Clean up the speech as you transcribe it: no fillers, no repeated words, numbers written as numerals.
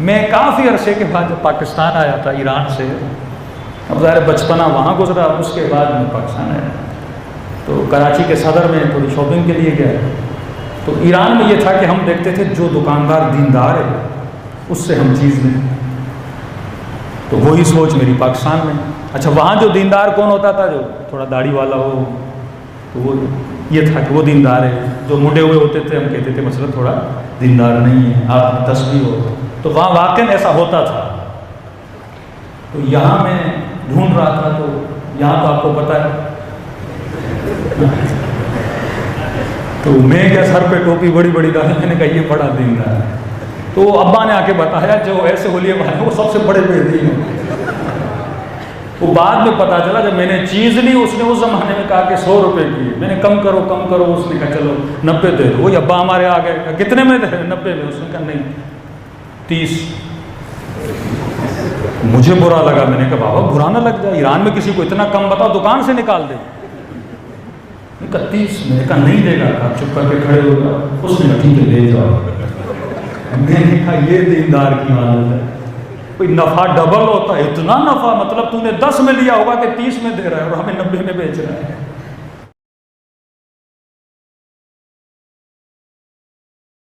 میں کافی عرصے کے بعد جب پاکستان آیا تھا ایران سے، اب ظاہر بچپنا وہاں گزرا، اس کے بعد میں پاکستان آیا تو کراچی کے صدر میں تھوڑی شاپنگ کے لیے گیا۔ تو ایران میں یہ تھا کہ ہم دیکھتے تھے جو دکاندار دیندار ہے اس سے ہم چیز لیں، تو وہی سوچ میری پاکستان میں۔ اچھا وہاں جو دیندار کون ہوتا تھا؟ جو تھوڑا داڑھی والا ہو، تو وہ یہ تھا کہ وہ دیندار ہے۔ جو مڈے ہوئے ہوتے تھے ہم کہتے تھے مثلا تھوڑا دیندار نہیں ہے، آپ تسبیح ہو، تو وہاں واقعاً ایسا ہوتا تھا۔ تو یہاں میں ڈھونڈ رہا تھا، تو یہاں تو آپ کو پتہ ہے تو میں کیا سر پہ ٹوپی بڑی بڑی ڈالی، میں نے کہا یہ بڑا دیندار ہے۔ تو ابا نے آ کے بتایا جو ایسے ہولیے والے ہیں وہ سب سے بڑے بے دین ہیں۔ وہ بعد میں پتا چلا جب میں نے چیز لی، اس نے اس زمانے میں کہا کہ 100 روپے کی، میں نے کم کرو کم کرو، اس نے کہا چلو 90 دے دو۔ وہی ابا ہمارے آ گئے، کتنے میں دے؟ 90 میں۔ اس نے کہا نہیں 30۔ مجھے برا لگا، میں نے کہا بابا برا نہ لگ جائے، ایران میں کسی کو اتنا کم بتاؤ دکان سے نکال دے۔ 31۔ میں نے کہا نہیں دے گا، آپ چپ کر کے کھڑے ہو گیا۔ اس نے کہا ٹھیک ہے لے جاؤ۔ میں نے کہا یہ دیندار کی حالت ہے، کوئی نفع ڈبل ہوتا ہے، اتنا نفع، مطلب تو نے 10 میں لیا ہوگا کہ 30 میں دے رہا ہے اور ہمیں 90 میں بیچ رہا ہے۔